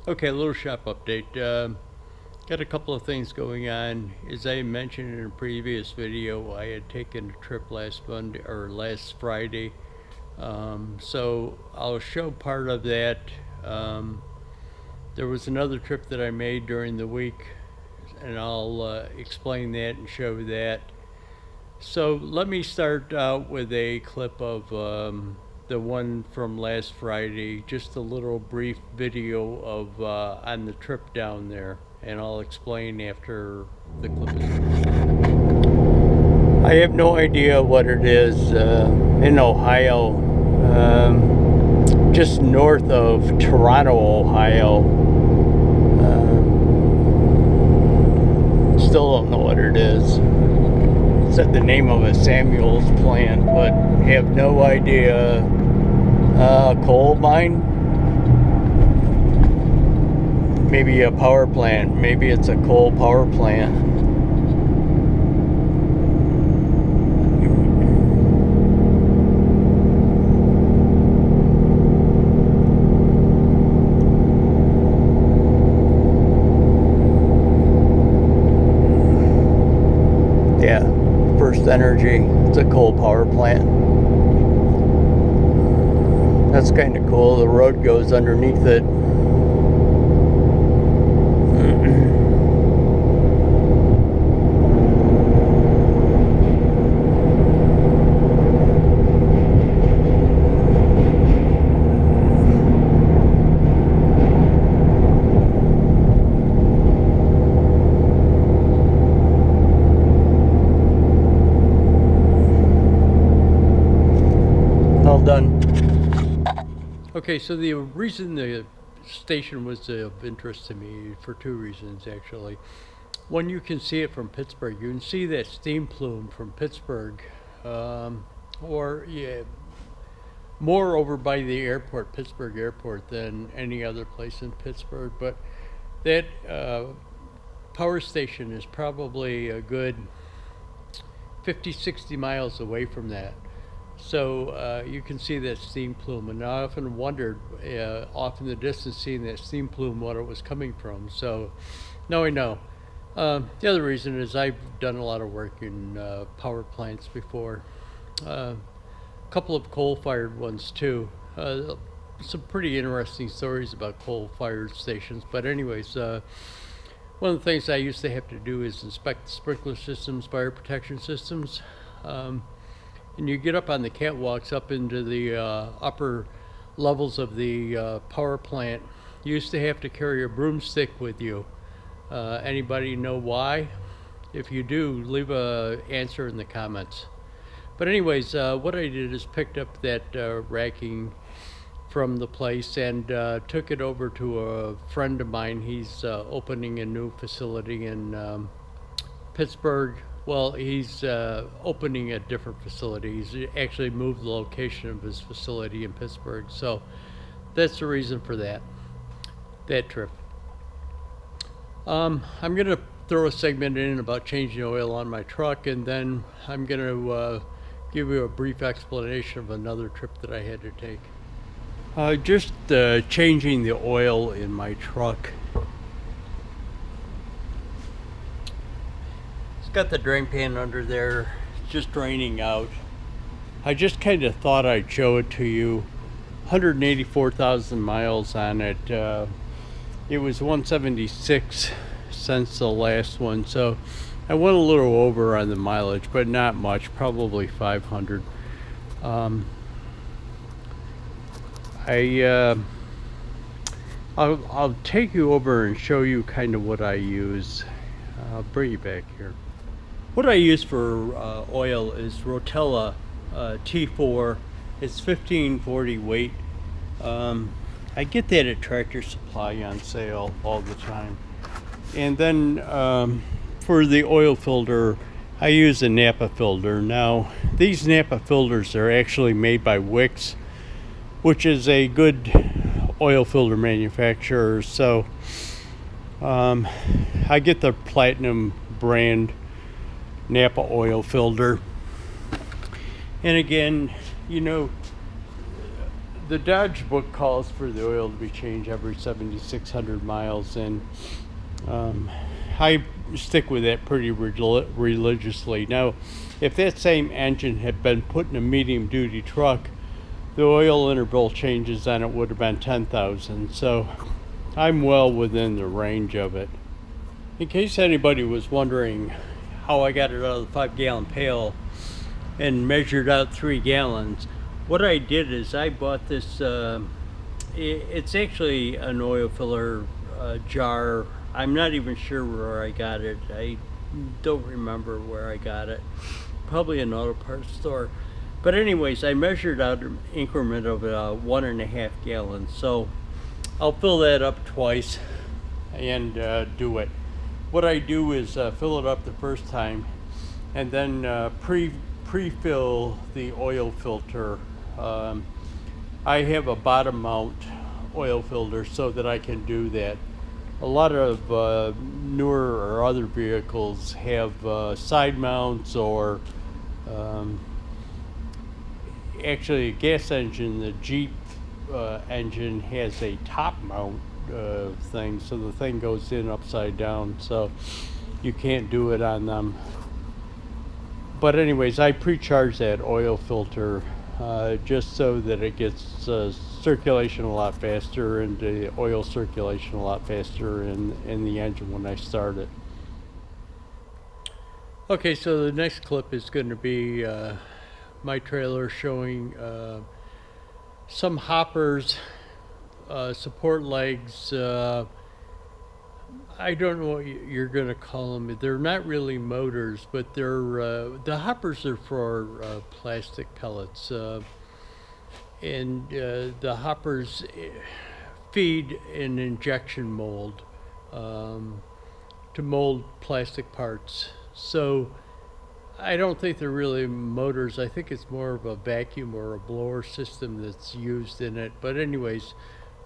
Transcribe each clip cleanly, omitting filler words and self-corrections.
Okay, a little shop update. Got a couple of things going on. As I mentioned in a previous video, I had taken a trip last Monday or last Friday. So I'll show part of that. Um, there was another trip that I made during the week, and I'll explain that and show that. So let me start out with a clip of the one from last Friday, just a little brief video of on the trip down there, and I'll explain after the clip is. I have no idea what it is in Ohio, just north of Toronto, Ohio. Still don't know what it is. Said the name of a Samuel's plant, but have no idea. Coal mine? Maybe a power plant. Maybe it's a coal power plant. Yeah, First Energy. It's a coal power plant. That's kind of cool. The road goes underneath it. All done. Okay, so the reason the station was of interest to me for two reasons, actually. One, you can see it from Pittsburgh. You can see that steam plume from Pittsburgh, or yeah, more over by the airport, Pittsburgh Airport, than any other place in Pittsburgh. But that power station is probably a good 50-60 miles away from that. So you can see that steam plume, and I often wondered, off in the distance, seeing that steam plume, what it was coming from. So now I know. The other reason is I've done a lot of work in power plants before. A couple of coal-fired ones too. Some pretty interesting stories about coal-fired stations. But anyways, one of the things I used to have to do is inspect the sprinkler systems, fire protection systems. And you get up on the catwalks up into the upper levels of the power plant. You used to have to carry a broomstick with you. Anybody know why? If you do, leave a answer in the comments. But anyways, what I did is picked up that racking from the place and took it over to a friend of mine. He's opening a new facility in Pittsburgh. Well, he's opening a different facility. He's actually moved the location of his facility in Pittsburgh. So that's the reason for that trip. I'm going to throw a segment in about changing oil on my truck, and then I'm going to give you a brief explanation of another trip that I had to take. Just changing the oil in my truck. Got the drain pan under there, it's just draining out. I just kind of thought I'd show it to you. 184,000 miles on it. It was 176 since the last one, so I went a little over on the mileage, but not much, probably 500. I'll take you over and show you kind of what I use. I'll bring you back here. What I use for oil is Rotella T4. It's 1540 weight. I get that at Tractor Supply on sale all the time. And then for the oil filter, I use a Napa filter. Now, these Napa filters are actually made by Wix, which is a good oil filter manufacturer. So I get the Platinum brand Napa oil filter. And again, you know, the Dodge book calls for the oil to be changed every 7,600 miles, and I stick with that pretty religiously. Now, if that same engine had been put in a medium-duty truck, the oil interval changes on it would have been 10,000. So I'm well within the range of it. In case anybody was wondering how I got it out of the 5-gallon pail and measured out 3 gallons, what I did is I bought this, it's actually an oil filler jar. I'm not even sure where I got it. I don't remember where I got it. Probably an auto parts store. But anyways, I measured out an increment of 1.5 gallons. So I'll fill that up twice and do it. What I do is fill it up the first time and then pre-fill the oil filter. I have a bottom mount oil filter so that I can do that. A lot of newer or other vehicles have side mounts, or actually a gas engine, the Jeep engine has a top mount thing, so the thing goes in upside down, so you can't do it on them. But anyways, I pre-charge that oil filter just so that it gets circulation a lot faster and the oil circulation a lot faster in the engine when I start it. Okay, so the next clip is going to be my trailer showing some hoppers, support legs. I don't know what you're going to call them. They're not really motors, but they're the hoppers are for plastic pellets, and the hoppers feed an injection mold to mold plastic parts. So I don't think they're really motors. I think it's more of a vacuum or a blower system that's used in it. But anyways,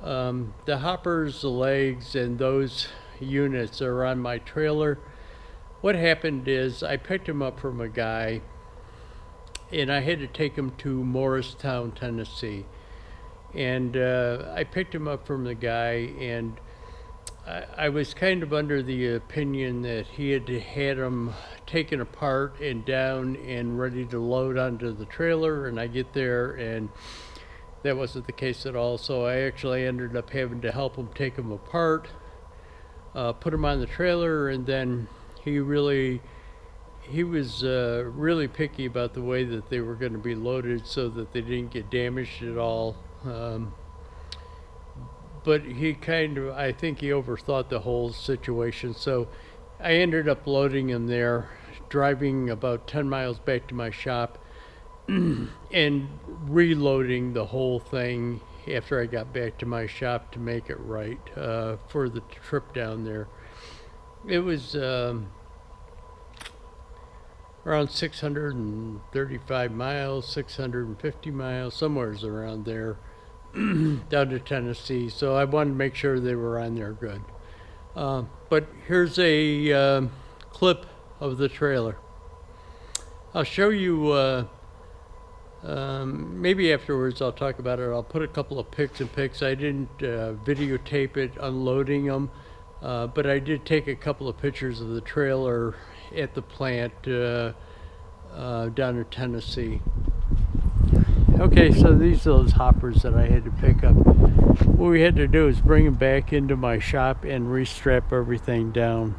the hoppers, the legs, and those units are on my trailer. What happened is I picked them up from a guy and I had to take them to Morristown, Tennessee. And I picked them up from the guy, and I was kind of under the opinion that he had them taken apart and down and ready to load onto the trailer, and I get there and that wasn't the case at all. So I actually ended up having to help him take them apart, put them on the trailer, and then he was really picky about the way that they were going to be loaded so that they didn't get damaged at all. But he I think he overthought the whole situation. So I ended up loading them there, driving about 10 miles back to my shop and reloading the whole thing after I got back to my shop to make it right for the trip down there. It was around 635 miles, 650 miles, somewhere around there, down to Tennessee. So I wanted to make sure they were on there good. But here's a clip of the trailer. I'll show you, maybe afterwards I'll talk about it. I'll put a couple of pics. I didn't videotape it unloading them, but I did take a couple of pictures of the trailer at the plant down in Tennessee. Okay, so these are those hoppers that I had to pick up. What we had to do is bring them back into my shop and restrap everything down.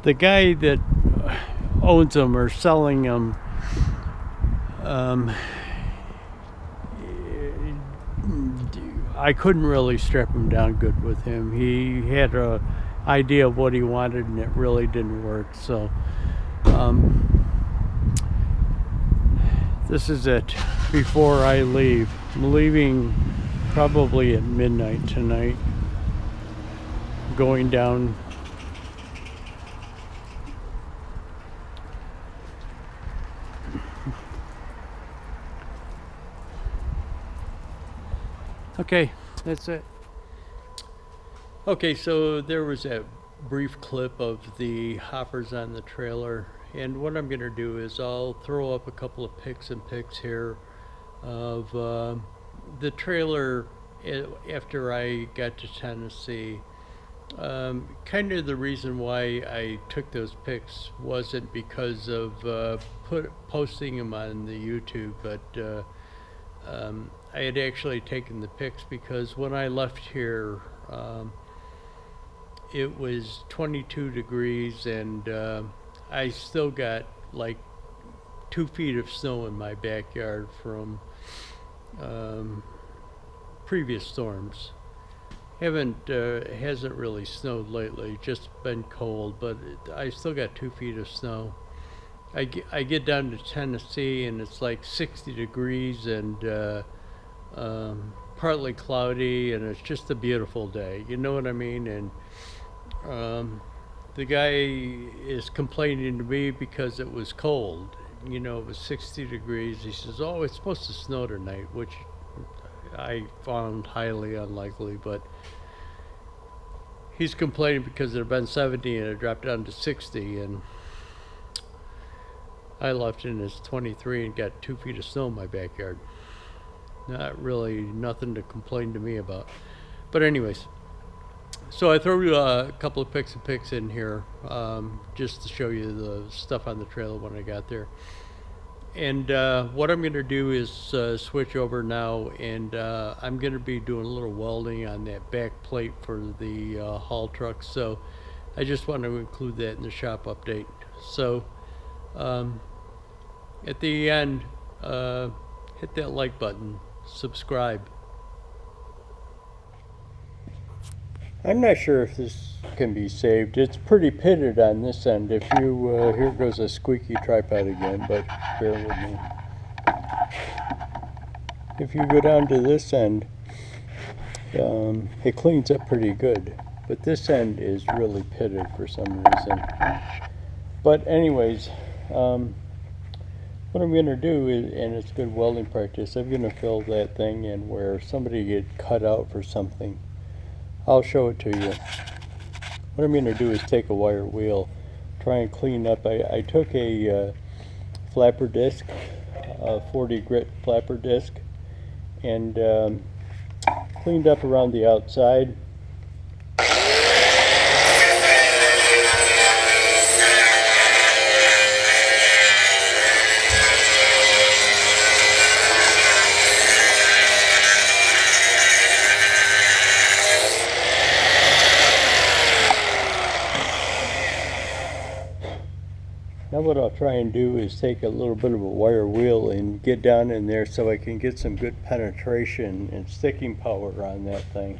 The guy that owns them or selling them, I couldn't really strap him down good with him. He had a idea of what he wanted and it really didn't work. So this is it before I leave. I'm leaving probably at midnight tonight, going down okay, that's it. Okay, so there was that brief clip of the hoppers on the trailer, and what I'm going to do is I'll throw up a couple of pics here of the trailer after I got to Tennessee. Kind of the reason why I took those pics wasn't because of posting them on the YouTube, but I had actually taken the pics because when I left here, it was 22 degrees, and I still got like 2 feet of snow in my backyard from previous storms. Hasn't really snowed lately, just been cold, but I still got 2 feet of snow. I get down to Tennessee and it's like 60 degrees and partly cloudy, and it's just a beautiful day. You know what I mean? And the guy is complaining to me because it was cold. You know, it was 60 degrees. He says, "Oh, it's supposed to snow tonight," which I found highly unlikely, but he's complaining because it had been 70 and it dropped down to 60, and I left and it's 23 and got 2 feet of snow in my backyard. Not really nothing to complain to me about. But anyways, so I threw a couple of pics in here just to show you the stuff on the trailer when I got there. And what I'm going to do is switch over now, and I'm going to be doing a little welding on that back plate for the haul truck. So I just want to include that in the shop update. So at the end, hit that like button, subscribe. I'm not sure if this can be saved. It's pretty pitted on this end. If you, here goes a squeaky tripod again, but bear with me. If you go down to this end, it cleans up pretty good. But this end is really pitted for some reason. But anyways, what I'm going to do is, and it's good welding practice, I'm going to fill that thing in where somebody get cut out for something. I'll show it to you. What I'm going to do is take a wire wheel, try and clean up. I took a flapper disc, a 40 grit flapper disc, and cleaned up around the outside. Now what I'll try and do is take a little bit of a wire wheel and get down in there so I can get some good penetration and sticking power on that thing.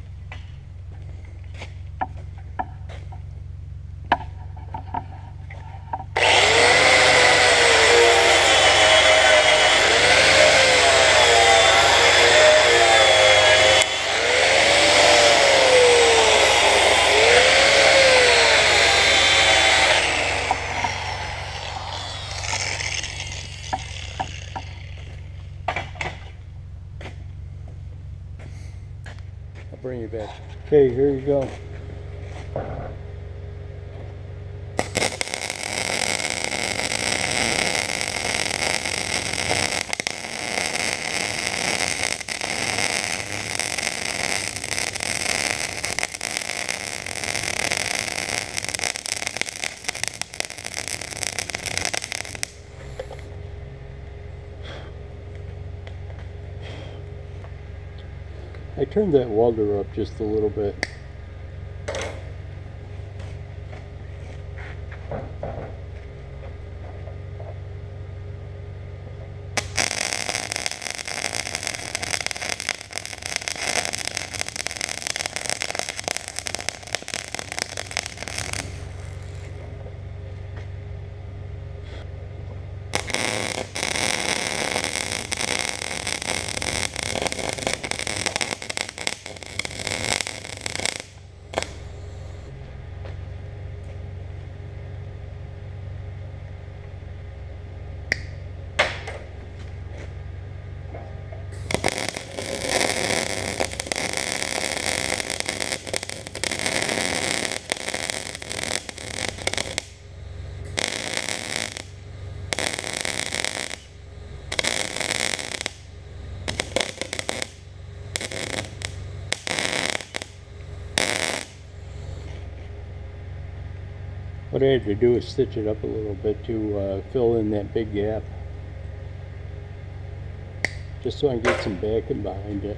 I'll bring you back. Okay, here you go. I turned that welder up just a little bit. What I had to do is stitch it up a little bit to fill in that big gap, just so I can get some backing behind it.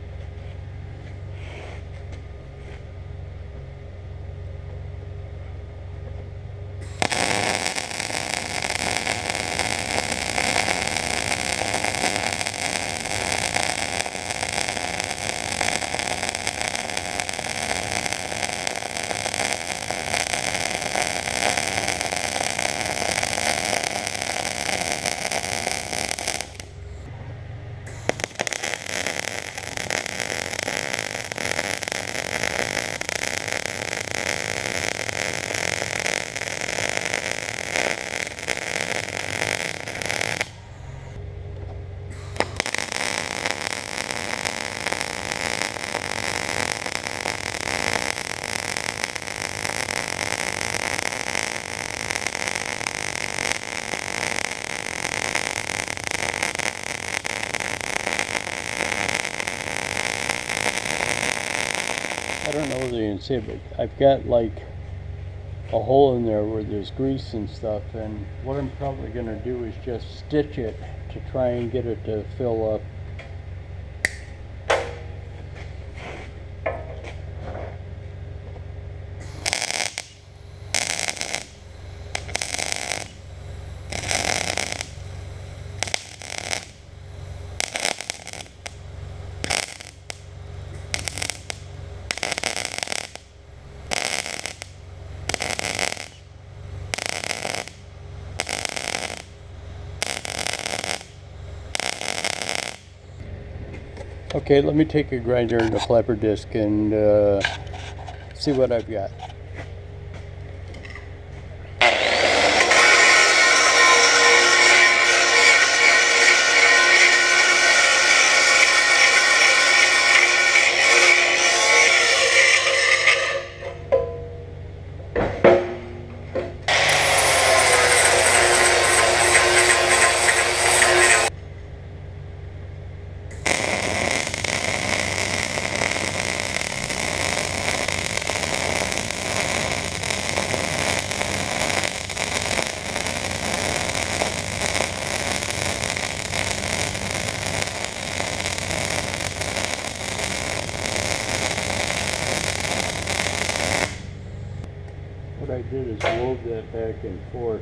I don't know whether you can see it, but I've got like a hole in there where there's grease and stuff, and what I'm probably going to do is just stitch it to try and get it to fill up. Okay, let me take a grinder and a flapper disc and see what I've got. What I did is wove that back and forth.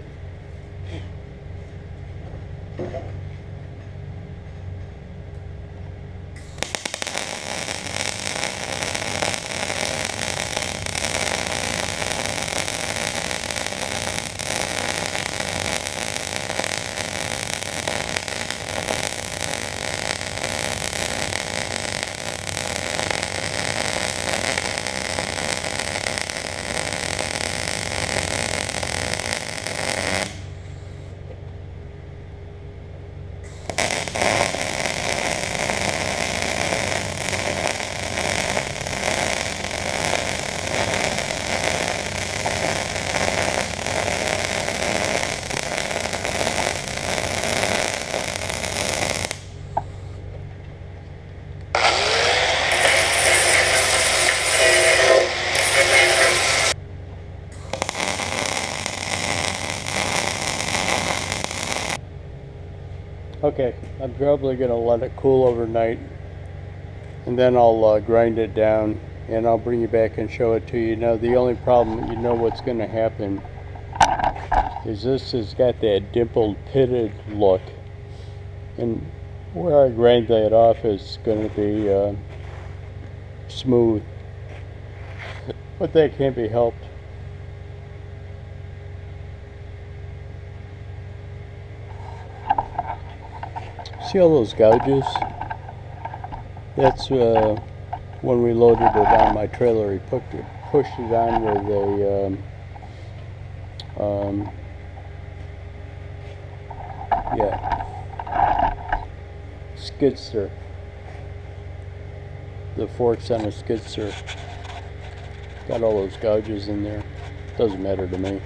Okay, I'm probably going to let it cool overnight, and then I'll grind it down, and I'll bring you back and show it to you. Now, the only problem, you know what's going to happen, is this has got that dimpled, pitted look, and where I grind that off is going to be smooth, but that can't be helped. See all those gouges? That's when we loaded it on my trailer. He pushed it on with a skidster. The forks on a skidster. Got all those gouges in there. Doesn't matter to me.